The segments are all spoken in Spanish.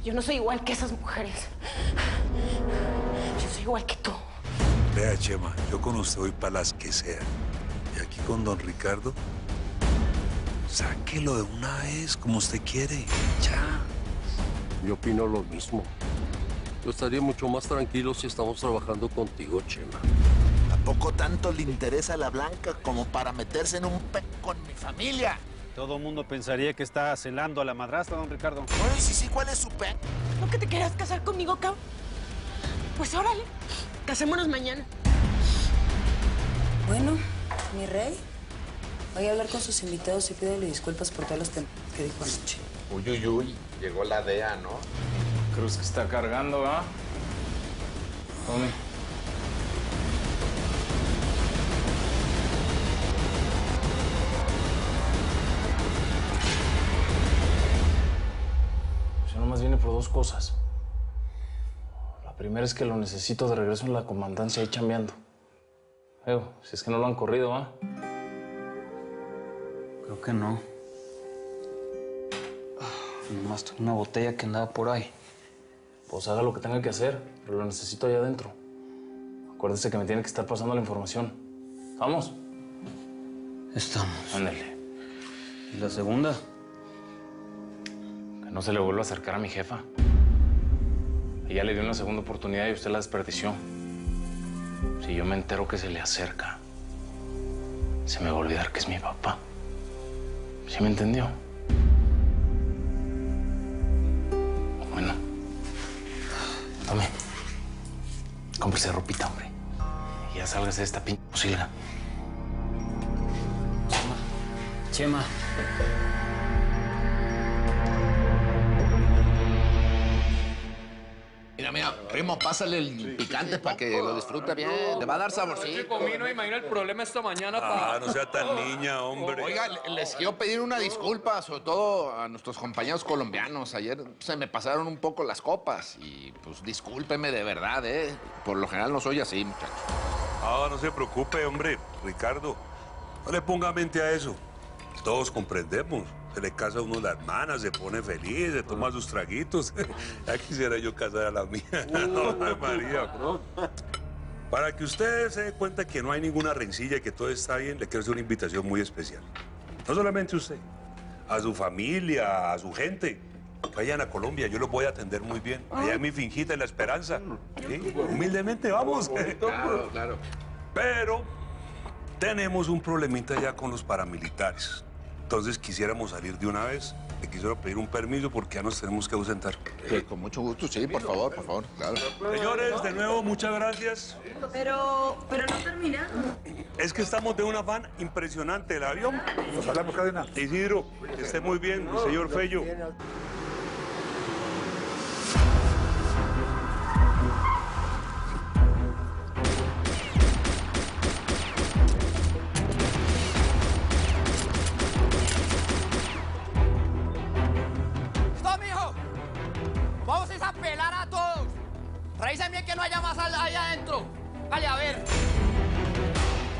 Yo no soy igual que esas mujeres. Yo soy igual que tú. Vea, Chema, yo con usted voy para las que sea. Y aquí con don Ricardo, sáquelo de una vez, como usted quiere. Ya. Yo opino lo mismo. Yo estaría mucho más tranquilo si estamos trabajando contigo, Chema. ¿A poco tanto le interesa a la Blanca como para meterse en un con mi familia? Todo el mundo pensaría que está celando a la madrastra, don Ricardo. Oye, sí, ¿cuál es su ¿No que te querías casar conmigo, cabrón? Pues órale, casémonos mañana. Bueno, mi rey, voy a hablar con sus invitados y pídele disculpas por todos los temas que dijo anoche. Uy, uy, uy, llegó la DEA, ¿no? Cruz que está cargando, ¿ah? Tome. Yo nomás vine por dos cosas. La primera es que lo necesito de regreso en la comandancia ahí chambeando. Si es que no lo han corrido, ¿ah? Creo que no. Nomás tengo una botella que andaba por ahí. Pues haga lo que tenga que hacer, pero lo necesito allá adentro. Acuérdese que me tiene que estar pasando la información. ¿Vamos? Estamos. Ándale. ¿Y la segunda? Que no se le vuelva a acercar a mi jefa. Ella le dio una segunda oportunidad y usted la desperdició. Si yo me entero que se le acerca, se me va a olvidar que es mi papá. ¿Sí me entendió? Bueno. Tome. Cómprese ropita, hombre. Y ya sálgase de esta pinche posilga. Chema. Mira, primo, pásale el picante para que lo disfrute bien. Le va a dar saborcito. Comino, imagina el problema esta mañana para... No sea tan niña, hombre. Oiga, les quiero pedir una disculpa, sobre todo a nuestros compañeros colombianos. Ayer se me pasaron un poco las copas y, pues, discúlpeme de verdad, ¿eh? Por lo general no soy así, muchachos. No se preocupe, hombre. Ricardo, no le ponga mente a eso. Todos comprendemos. Se le casa a uno la hermana, se pone feliz, se toma sus traguitos. Ya quisiera yo casar a la mía. No, María. Para que usted se dé cuenta que no hay ninguna rencilla y que todo está bien, le quiero hacer una invitación muy especial. No solamente usted, a su familia, a su gente. Vayan a Colombia, yo los voy a atender muy bien. Allá en mi finjita en La Esperanza. ¿Sí? Humildemente, vamos. Claro, claro. Pero tenemos un problemita ya con los paramilitares. Entonces quisiéramos salir de una vez. Le quisiera pedir un permiso porque ya nos tenemos que ausentar. Con mucho gusto, sí, por favor, claro. Señores, de nuevo, muchas gracias. Pero no termina. Es que estamos de un afán impresionante. El avión. Nos hablamos, cadena. Isidro, que esté muy bien, señor Fello. Revisen bien que no haya más allá adentro. Vale, a ver.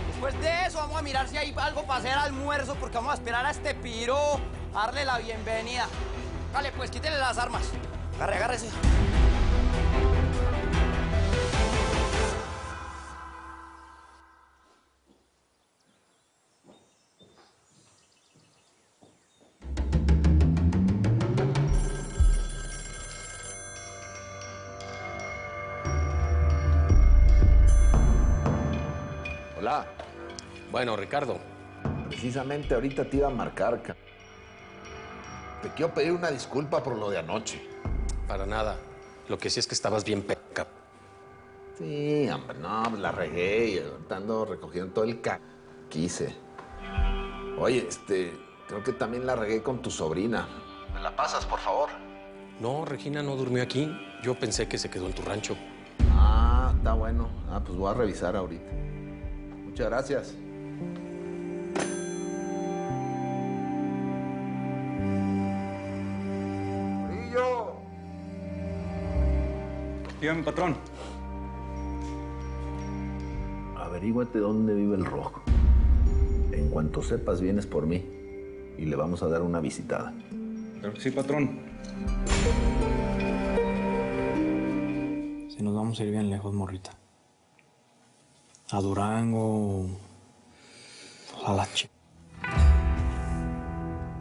Después de eso vamos a mirar si hay algo para hacer almuerzo, porque vamos a esperar a este piro a darle la bienvenida. Vale, pues quítele las armas. Agárrese. Hola. Bueno, Ricardo. Precisamente ahorita te iba a marcar, Te quiero pedir una disculpa por lo de anoche. Para nada. Lo que sí es que estabas bien peca. Sí, hombre, no, pues la regué y ahorita ando recogiendo todo el quise. Oye, creo que también la regué con tu sobrina. ¿Me la pasas, por favor? No, Regina no durmió aquí. Yo pensé que se quedó en tu rancho. Ah, está bueno. Pues voy a revisar ahorita. Muchas gracias. ¡Murillo! Dígame, patrón. Averíguate dónde vive el Rojo. En cuanto sepas, vienes por mí y le vamos a dar una visitada. Claro que sí, patrón. Si nos vamos a ir bien lejos, morrita. A Durango, a la chica.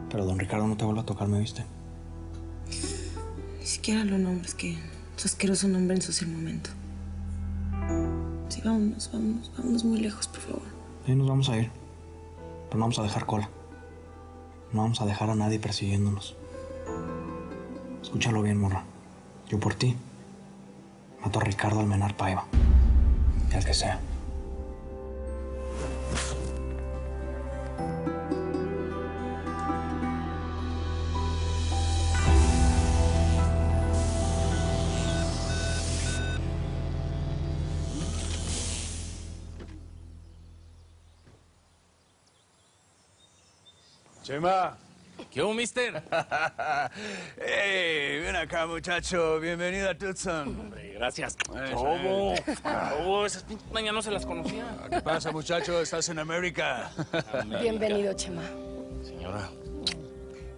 Pero don Ricardo no te vuelve a tocar, ¿me viste? Ni siquiera lo nombres, que su asqueroso nombre ensucia el momento. Sí, vámonos muy lejos, por favor. Sí, nos vamos a ir. Pero no vamos a dejar cola. No vamos a dejar a nadie persiguiéndonos. Escúchalo bien, morra. Yo por ti mato a Ricardo Almenar Paiva. Y al que sea. Chema. ¿Qué hubo, mister? ¡Ey! Ven acá, muchacho. Bienvenido a Tucson. Hombre, gracias. ¿Cómo? ¿Cómo? Esas pinches mañanas no se las conocía. ¿Qué pasa, muchacho? Estás en América. Bienvenido, Chema. Señora.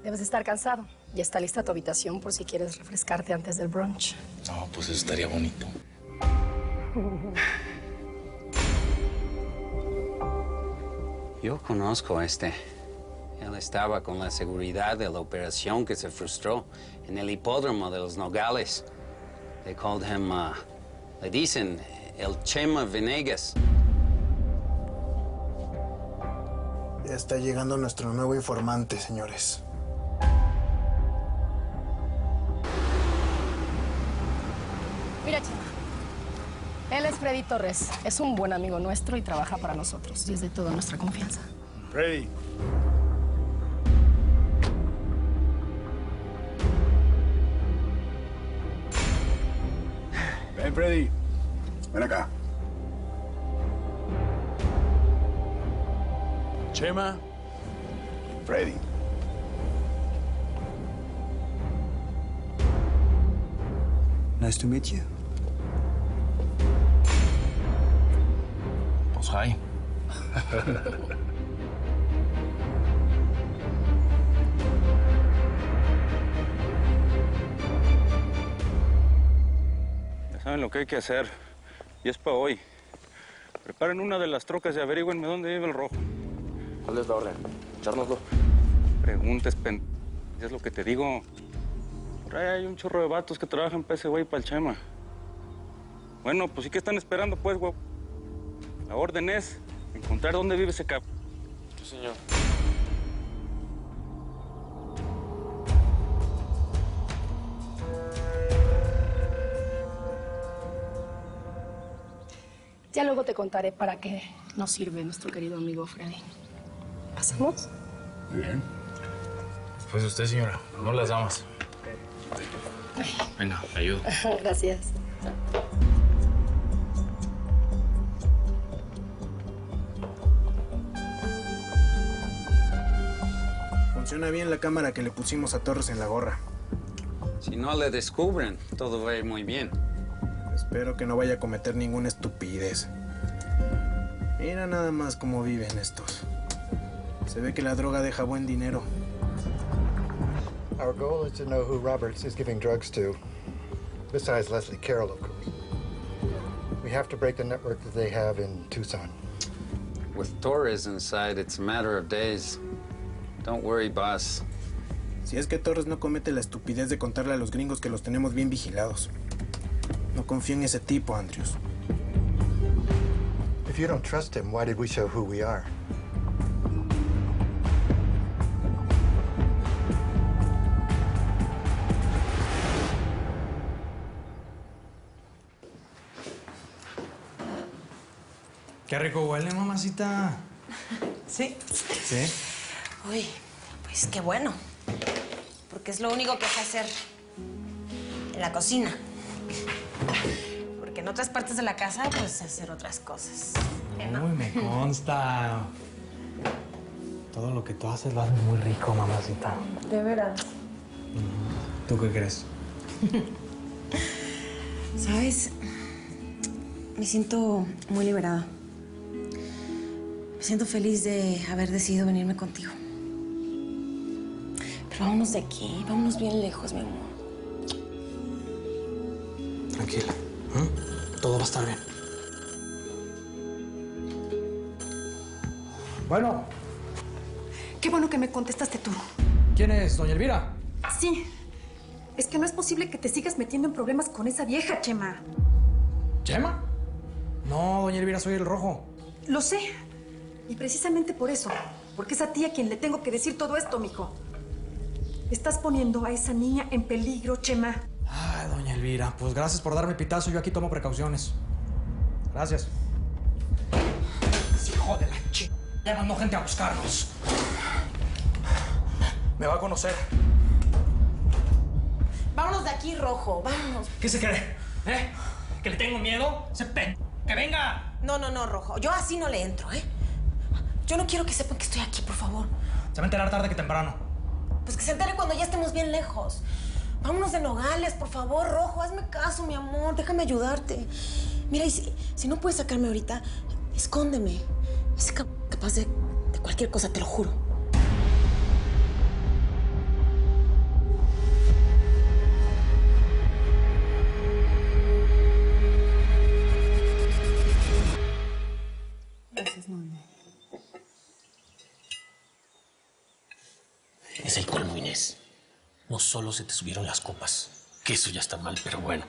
Debes estar cansado. Ya está lista tu habitación por si quieres refrescarte antes del brunch. No, pues eso estaría bonito. Yo conozco a este. Él estaba con la seguridad de la operación que se frustró en el hipódromo de los Nogales. They called him, le dicen, el Chema Venegas. Ya está llegando nuestro nuevo informante, señores. Mira, Chema. Él es Freddy Torres. Es un buen amigo nuestro y trabaja para nosotros. Y es de toda nuestra confianza. Freddy. Ven, Freddy. Ven acá. Chema. Freddy. Nice to meet you. Pues hi. Ya saben lo que hay que hacer. Y es para hoy. Preparen una de las trocas y averígüenme dónde vive el rojo. ¿Cuál es la orden? Echárnoslo. Preguntes, es lo que te digo. Por ahí hay un chorro de vatos que trabajan para ese güey, para el Chema. Bueno, pues sí que están esperando, pues, güey. La orden es encontrar dónde vive ese cabrón. Sí, señor. Ya luego te contaré para qué nos sirve nuestro querido amigo Freddy. ¿Pasamos? Bien. Pues usted, señora, no las damas. Venga, te ayudo. Gracias. Funciona bien la cámara que le pusimos a Torres en la gorra. Si no le descubren, todo va a ir muy bien. Espero que no vaya a cometer ninguna estupidez. Mira nada más cómo viven estos. Se ve que la droga deja buen dinero. Our goal is to know who Roberts is giving drugs to, besides Leslie Carroll, of course. We have to break the network that they have in Tucson. With Torres inside, it's a matter of days. Don't worry, boss. Si es que Torres no comete la estupidez de contarle a los gringos que los tenemos bien vigilados. No confío en ese tipo, Andrews. If you don't trust him, why did we show who we are? Qué rico huele, mamacita. ¿Sí? ¿Sí? Uy, pues qué bueno. Porque es lo único que sé hacer en la cocina. Porque en otras partes de la casa, pues, sé hacer otras cosas. ¿No? Uy, me consta. Todo lo que tú haces lo haces muy rico, mamacita. De veras. ¿Tú qué crees? ¿Sabes? Me siento muy liberada. Me siento feliz de haber decidido venirme contigo. Pero vámonos de aquí, vámonos bien lejos, mi amor. Tranquila. ¿Eh? Todo va a estar bien. Bueno. Qué bueno que me contestaste tú. ¿Quién es, doña Elvira? Sí. Es que no es posible que te sigas metiendo en problemas con esa vieja, Chema. ¿Chema? No, doña Elvira, soy el rojo. Lo sé. Y precisamente por eso. Porque es a ti a quien le tengo que decir todo esto, mijo. Estás poniendo a esa niña en peligro, Chema. Ay, doña Elvira, pues gracias por darme pitazo. Yo aquí tomo precauciones. Gracias. Hijo de la ch... Ya mandó gente a buscarnos. Me va a conocer. Vámonos de aquí, Rojo, vámonos. ¿Qué se cree? ¿Eh? ¿Que le tengo miedo? ¡Que venga! No, Rojo. Yo así no le entro, ¿eh? Yo no quiero que sepan que estoy aquí, por favor. Se va a enterar tarde que temprano. Pues que se entere cuando ya estemos bien lejos. Vámonos de Nogales, por favor, Rojo. Hazme caso, mi amor. Déjame ayudarte. Mira, y si no puedes sacarme ahorita, escóndeme. Es capaz de cualquier cosa, te lo juro. Gracias, Noemi. Es el colmo, Inés. No solo se te subieron las copas, que eso ya está mal, pero bueno.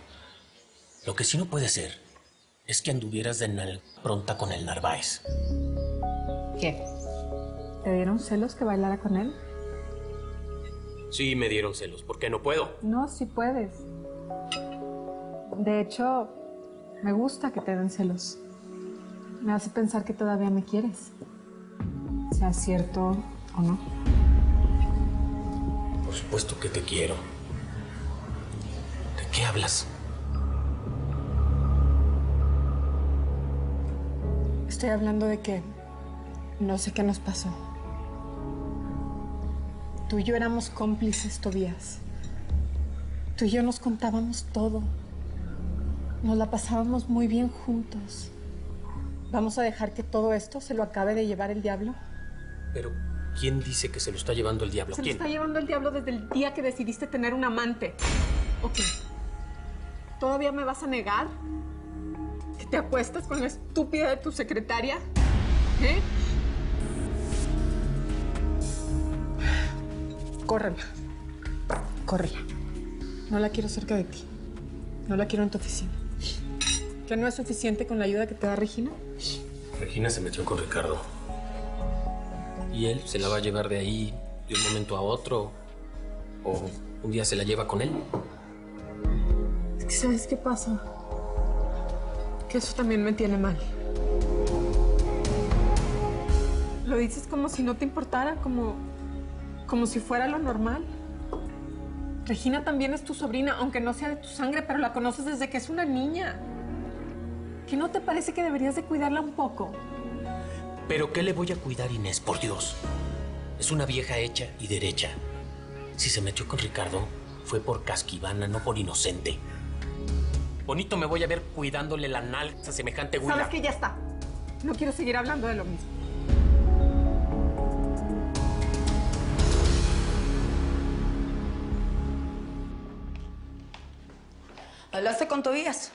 Lo que sí no puede ser es que anduvieras de pronta con el Narváez. ¿Qué? ¿Te dieron celos que bailara con él? Sí, me dieron celos. ¿Por qué no puedo? No, sí puedes. De hecho, me gusta que te den celos. Me hace pensar que todavía me quieres. Sea cierto o no. Por supuesto que te quiero. ¿De qué hablas? Estoy hablando de que no sé qué nos pasó. Tú y yo éramos cómplices, Tobías. Tú y yo nos contábamos todo. Nos la pasábamos muy bien juntos. ¿Vamos a dejar que todo esto se lo acabe de llevar el diablo? Pero, ¿quién dice que se lo está llevando el diablo? Se lo ¿Quién? está llevando el diablo desde el día que decidiste tener un amante. Ok. ¿Todavía me vas a negar que te acuestas con la estúpida de tu secretaria? ¿Eh? Córrela. Córrela. No la quiero cerca de ti. No la quiero en tu oficina. ¿Que no es suficiente con la ayuda que te da Regina? Regina se metió con Ricardo. Y él se la va a llevar de ahí de un momento a otro. O un día se la lleva con él. Es que ¿sabes qué pasa? Que eso también me tiene mal. Lo dices como si no te importara, como si fuera lo normal. Regina también es tu sobrina, aunque no sea de tu sangre, pero la conoces desde que es una niña. ¿Que no te parece que deberías de cuidarla un poco? ¿Pero qué le voy a cuidar, Inés? Por Dios. Es una vieja hecha y derecha. Si se metió con Ricardo, fue por casquivana, no por inocente. Bonito me voy a ver cuidándole la nalga a semejante güila. Sabes que ya está. No quiero seguir hablando de lo mismo. ¿Hablaste con Tobías?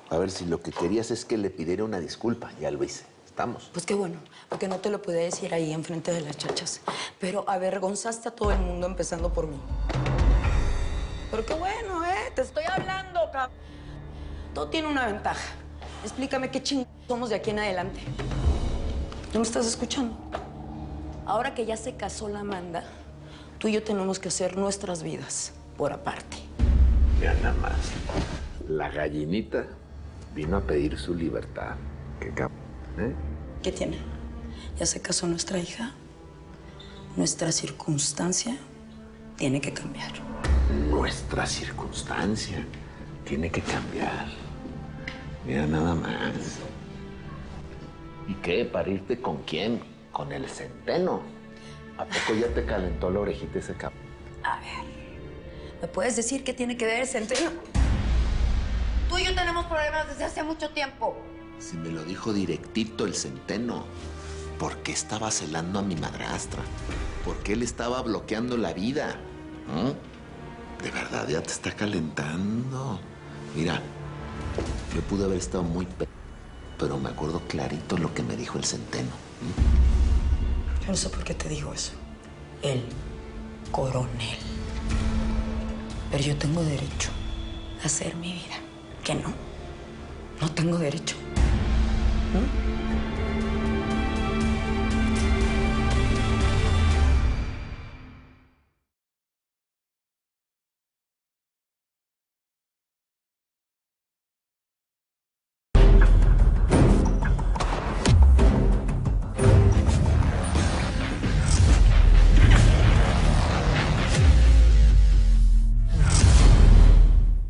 A ver, si lo que querías es que le pidiera una disculpa, ya lo hice. ¿Estamos? Pues qué bueno, porque no te lo pude decir ahí enfrente de las chachas. Pero avergonzaste a todo el mundo, empezando por mí. Pero qué bueno, te estoy hablando, cabrón. Todo tiene una ventaja. Explícame qué chingados somos de aquí en adelante. ¿No me estás escuchando? Ahora que ya se casó la Amanda, tú y yo tenemos que hacer nuestras vidas por aparte. Ya nada más. La gallinita vino a pedir su libertad. Qué ¿eh? ¿Qué tiene? Ya se casó nuestra hija. Nuestra circunstancia tiene que cambiar. Nuestra circunstancia tiene que cambiar. Mira nada más. ¿Y qué? ¿Para irte con quién? ¿Con el centeno? ¿A poco ya te calentó la orejita ese cabrón? A ver, ¿me puedes decir qué tiene que ver el centeno? Tú y yo tenemos problemas desde hace mucho tiempo. Si me lo dijo directito el centeno. ¿Por qué estaba celando a mi madrastra? ¿Por qué le estaba bloqueando la vida? ¿De verdad ya te está calentando? Mira, Yo pude haber estado muy pero me acuerdo clarito lo que me dijo el centeno. Yo no sé por qué te digo eso. El coronel. Pero yo tengo derecho a hacer mi vida. ¿Que no? No tengo derecho. ¿Mm?